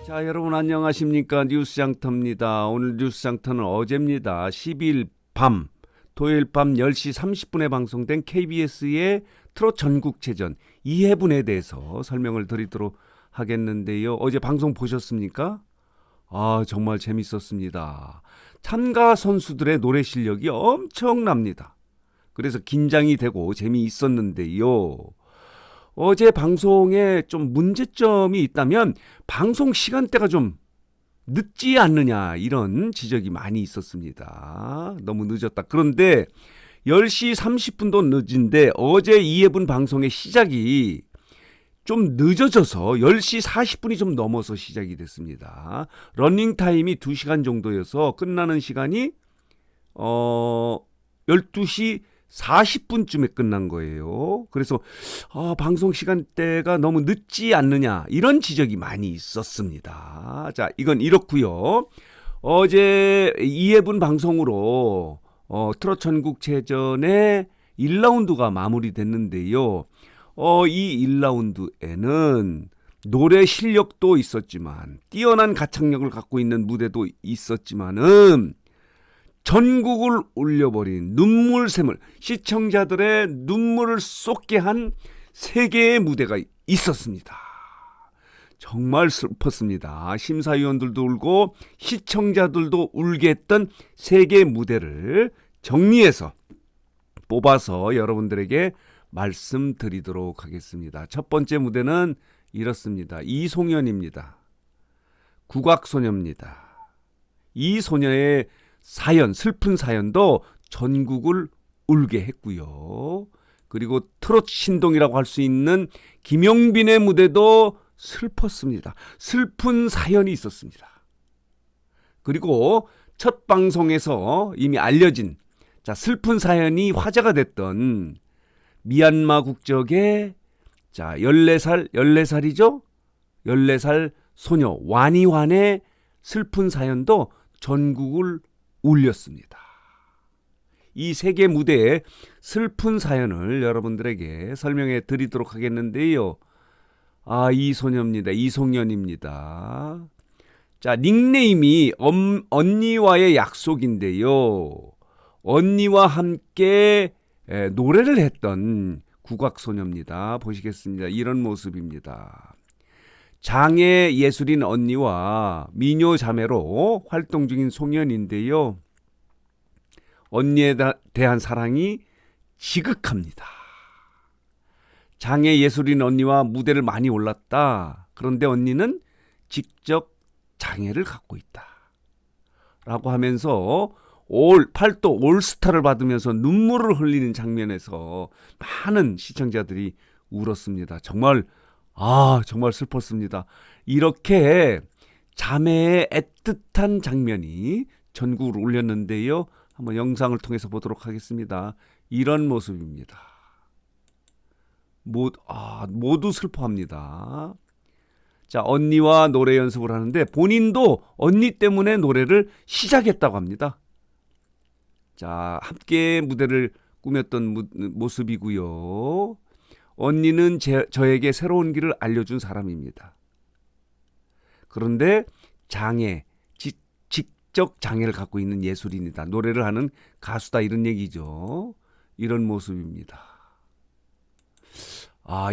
자, 여러분 안녕하십니까? 뉴스장터입니다. 오늘 뉴스장터는 어제입니다. 12일 밤, 토요일 밤 10시 30분에 방송된 KBS의 트롯 전국체전 2회분에 대해서 설명을 드리도록 하겠는데요. 어제 방송 보셨습니까? 아, 정말 재밌었습니다. 참가 선수들의 노래 실력이 엄청납니다. 그래서 긴장이 되고 재미있었는데요. 어제 방송에 좀 문제점이 있다면 방송 시간대가 좀 늦지 않느냐 이런 지적이 많이 있었습니다. 너무 늦었다. 그런데 10시 30분도 늦은데 어제 이해분 방송의 시작이 좀 늦어져서 10시 40분이 좀 넘어서 시작이 됐습니다. 러닝타임이 2시간 정도여서 끝나는 시간이 12시 40분쯤에 끝난 거예요. 그래서 방송 시간대가 너무 늦지 않느냐 이런 지적이 많이 있었습니다. 자, 이건 이렇고요. 어제 2회분 방송으로 트롯 전국체전의 1라운드가 마무리됐는데요. 이 1라운드에는 노래 실력도 있었지만 뛰어난 가창력을 갖고 있는 무대도 있었지만은 전국을 울려버린 눈물샘을 시청자들의 눈물을 쏟게 한 세 개의 무대가 있었습니다. 정말 슬펐습니다. 심사위원들도 울고 시청자들도 울게 했던 세 개의 무대를 정리해서 뽑아서 여러분들에게 말씀드리도록 하겠습니다. 첫 번째 무대는 이렇습니다. 이송연입니다. 국악소녀입니다. 이 소녀의 사연, 슬픈 사연도 전국을 울게 했고요. 그리고 트롯 신동이라고 할 수 있는 김용빈의 무대도 슬펐습니다. 슬픈 사연이 있었습니다. 그리고 첫 방송에서 이미 알려진 슬픈 사연이 화제가 됐던 미얀마 국적의 14살이죠? 14살 소녀 와니환의 슬픈 사연도 전국을 울렸습니다. 이 세 개 무대의 슬픈 사연을 여러분들에게 설명해 드리도록 하겠는데요. 이 소녀입니다. 이송연입니다. 자, 닉네임이 언니와의 약속인데요. 언니와 함께 노래를 했던 국악소녀입니다. 보시겠습니다. 이런 모습입니다. 장애 예술인 언니와 미녀 자매로 활동 중인 송연인데요. 언니에 대한 사랑이 지극합니다. 장애 예술인 언니와 무대를 많이 올랐다. 그런데 언니는 직접 장애를 갖고 있다. 라고 하면서 팔도 올스타를 받으면서 눈물을 흘리는 장면에서 많은 시청자들이 울었습니다. 정말 슬펐습니다. 이렇게 자매의 애틋한 장면이 전국을 울렸는데요. 한번 영상을 통해서 보도록 하겠습니다. 이런 모습입니다. 모두 슬퍼합니다. 자, 언니와 노래 연습을 하는데 본인도 언니 때문에 노래를 시작했다고 합니다. 자, 함께 무대를 꾸몄던 모습이고요. 언니는 저에게 새로운 길을 알려준 사람입니다. 그런데 지적 장애를 갖고 있는 예술인이다. 노래를 하는 가수다. 이런 얘기죠. 이런 모습입니다.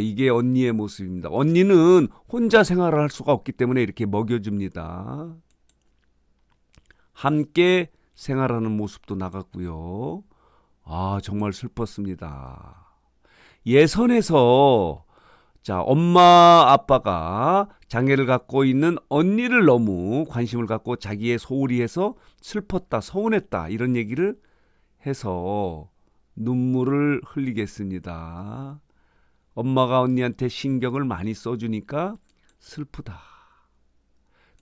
이게 언니의 모습입니다. 언니는 혼자 생활을 할 수가 없기 때문에 이렇게 먹여줍니다. 함께 생활하는 모습도 나갔고요. 정말 슬펐습니다. 예선에서 엄마 아빠가 장애를 갖고 있는 언니를 너무 관심을 갖고 자기의 소홀히 해서 슬펐다, 서운했다 이런 얘기를 해서 눈물을 흘리겠습니다. 엄마가 언니한테 신경을 많이 써주니까 슬프다.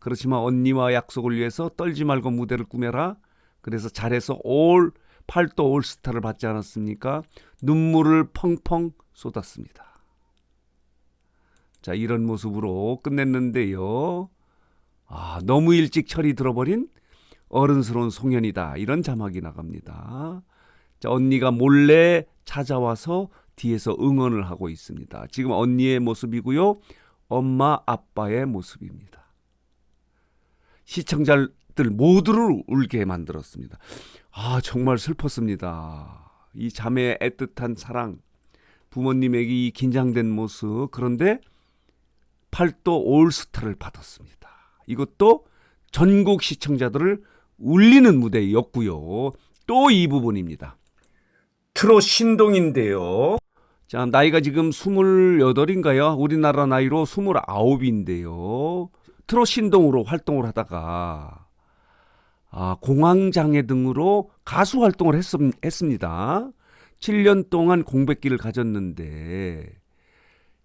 그렇지만 언니와 약속을 위해서 떨지 말고 무대를 꾸며라. 그래서 잘해서 팔도 올스타를 받지 않았습니까? 눈물을 펑펑 쏟았습니다. 자, 이런 모습으로 끝냈는데요. 너무 일찍 철이 들어버린 어른스러운 송연이다. 이런 자막이 나갑니다. 자, 언니가 몰래 찾아와서 뒤에서 응원을 하고 있습니다. 지금 언니의 모습이고요. 엄마, 아빠의 모습입니다. 시청자들 모두를 울게 만들었습니다. 아, 정말 슬펐습니다. 이 자매의 애틋한 사랑, 부모님에게 이 긴장된 모습, 그런데 팔도 올스타를 받았습니다. 이것도 전국 시청자들을 울리는 무대였고요. 또 이 부분입니다. 트롯 신동인데요. 자, 나이가 지금 28인가요? 우리나라 나이로 29인데요. 트롯 신동으로 활동을 하다가 공황장애 등으로 가수 활동을 했습니다. 7년 동안 공백기를 가졌는데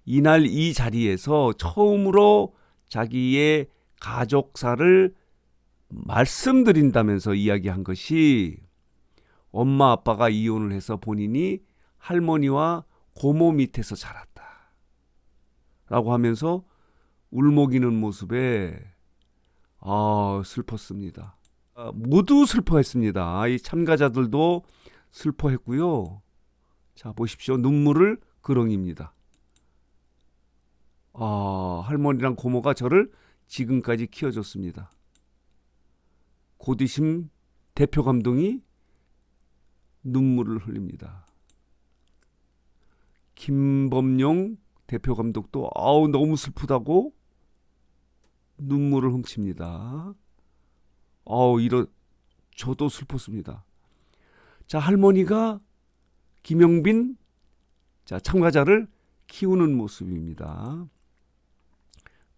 이날 이 자리에서 처음으로 자기의 가족사를 말씀드린다면서 이야기한 것이 엄마 아빠가 이혼을 해서 본인이 할머니와 고모 밑에서 자랐다 라고 하면서 울먹이는 모습에 슬펐습니다. 모두 슬퍼했습니다. 이 참가자들도 슬퍼했고요. 자, 보십시오. 눈물을 그렁입니다. 할머니랑 고모가 저를 지금까지 키워줬습니다. 고디심 대표 감독이 눈물을 흘립니다. 김범용 대표 감독도 너무 슬프다고 눈물을 훔칩니다. 저도 슬펐습니다. 자, 할머니가 김영빈 참가자를 키우는 모습입니다.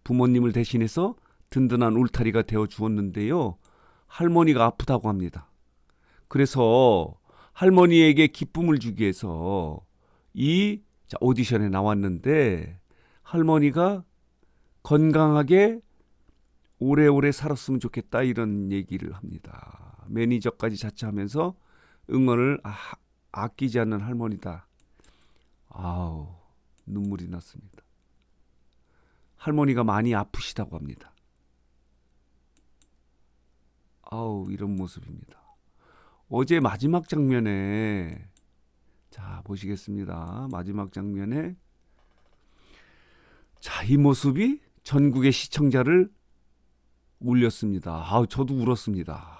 부모님을 대신해서 든든한 울타리가 되어 주었는데요. 할머니가 아프다고 합니다. 그래서 할머니에게 기쁨을 주기 위해서 이 오디션에 나왔는데 할머니가 건강하게 오래오래 살았으면 좋겠다 이런 얘기를 합니다. 매니저까지 자처하면서 응원을 아끼지 않는 할머니다. 눈물이 났습니다. 할머니가 많이 아프시다고 합니다. 이런 모습입니다. 어제 마지막 장면에 보시겠습니다. 마지막 장면에 이 모습이 전국의 시청자를 울렸습니다. 저도 울었습니다.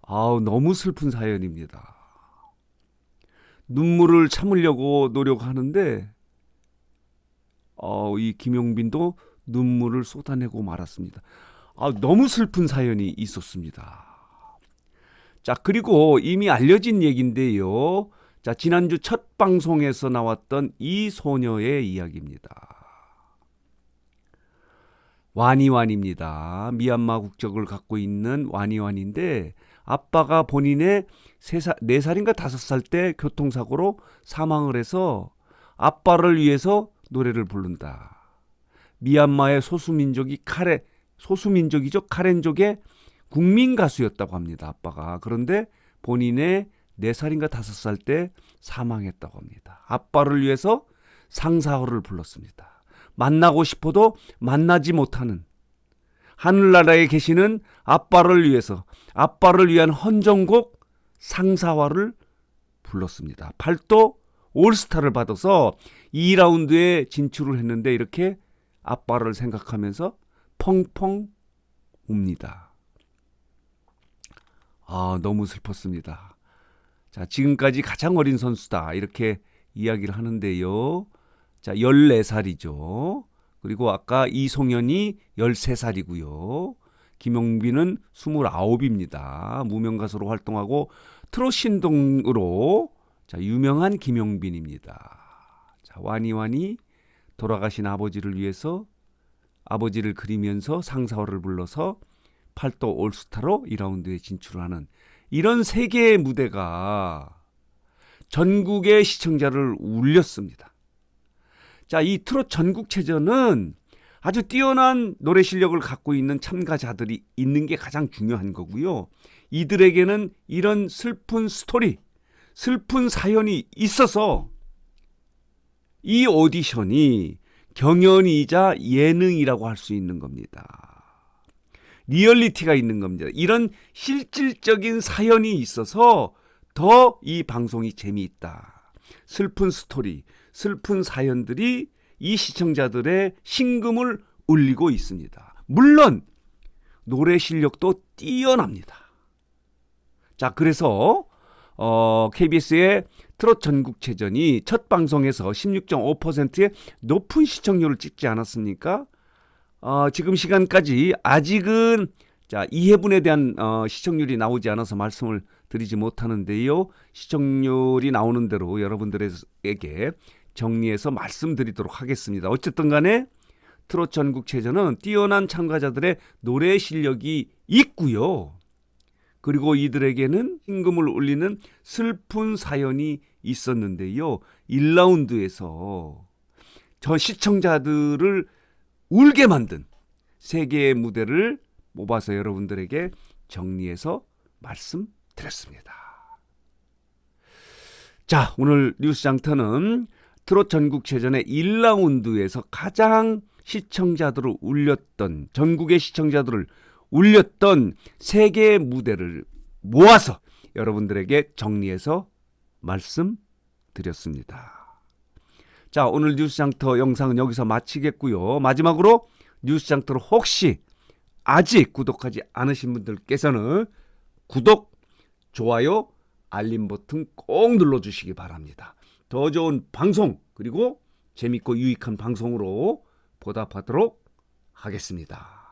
너무 슬픈 사연입니다. 눈물을 참으려고 노력하는데 이 김용빈도 눈물을 쏟아내고 말았습니다. 너무 슬픈 사연이 있었습니다. 그리고 이미 알려진 얘기인데요. 지난주 첫 방송에서 나왔던 이 소녀의 이야기입니다. 와니와니입니다. 미얀마 국적을 갖고 있는 와니와니인데 아빠가 본인의 4살인가 5살 때 교통사고로 사망을 해서 아빠를 위해서 노래를 부른다. 미얀마의 소수민족이죠. 카렌족의 국민 가수였다고 합니다. 아빠가. 그런데 본인의 4살인가 5살 때 사망했다고 합니다. 아빠를 위해서 상사어를 불렀습니다. 만나고 싶어도 만나지 못하는 하늘나라에 계시는 아빠를 위해서 아빠를 위한 헌정곡 상사화를 불렀습니다. 팔도 올스타를 받아서 2라운드에 진출을 했는데 이렇게 아빠를 생각하면서 펑펑 웁니다. 너무 슬펐습니다. 지금까지 가장 어린 선수다 이렇게 이야기를 하는데요. 14살이죠. 그리고 아까 이송현이 13살이고요. 김용빈은 29입니다. 무명가수로 활동하고 트롯 신동으로 유명한 김용빈입니다. 와니와니 돌아가신 아버지를 위해서 아버지를 그리면서 상사어를 불러서 팔도 올스타로 2라운드에 진출하는 이런 세계의 무대가 전국의 시청자를 울렸습니다. 이 트롯 전국체전은 아주 뛰어난 노래 실력을 갖고 있는 참가자들이 있는 게 가장 중요한 거고요. 이들에게는 이런 슬픈 스토리, 슬픈 사연이 있어서 이 오디션이 경연이자 예능이라고 할 수 있는 겁니다. 리얼리티가 있는 겁니다. 이런 실질적인 사연이 있어서 더 이 방송이 재미있다. 슬픈 스토리, 슬픈 사연들이 이 시청자들의 심금을 울리고 있습니다. 물론 노래 실력도 뛰어납니다. 자, 그래서 KBS의 트롯 전국체전이 첫 방송에서 16.5%의 높은 시청률을 찍지 않았습니까? 지금 시간까지 아직은 2회분에 대한 시청률이 나오지 않아서 말씀을 드리지 못하는데요. 시청률이 나오는 대로 여러분들에게 정리해서 말씀드리도록 하겠습니다. 어쨌든 간에 트롯 전국체전은 뛰어난 참가자들의 노래 실력이 있고요. 그리고 이들에게는 임금을 울리는 슬픈 사연이 있었는데요. 1라운드에서 저 시청자들을 울게 만든 세 개의 무대를 뽑아서 여러분들에게 정리해서 말씀드렸습니다. 자, 오늘 뉴스장터는 트롯 전국체전의 1라운드에서 가장 시청자들을 울렸던, 전국의 시청자들을 울렸던 세 개의 무대를 모아서 여러분들에게 정리해서 말씀드렸습니다. 자, 오늘 뉴스장터 영상은 여기서 마치겠고요. 마지막으로 뉴스장터를 혹시 아직 구독하지 않으신 분들께서는 구독, 좋아요, 알림 버튼 꼭 눌러주시기 바랍니다. 더 좋은 방송 그리고 재밌고 유익한 방송으로 보답하도록 하겠습니다.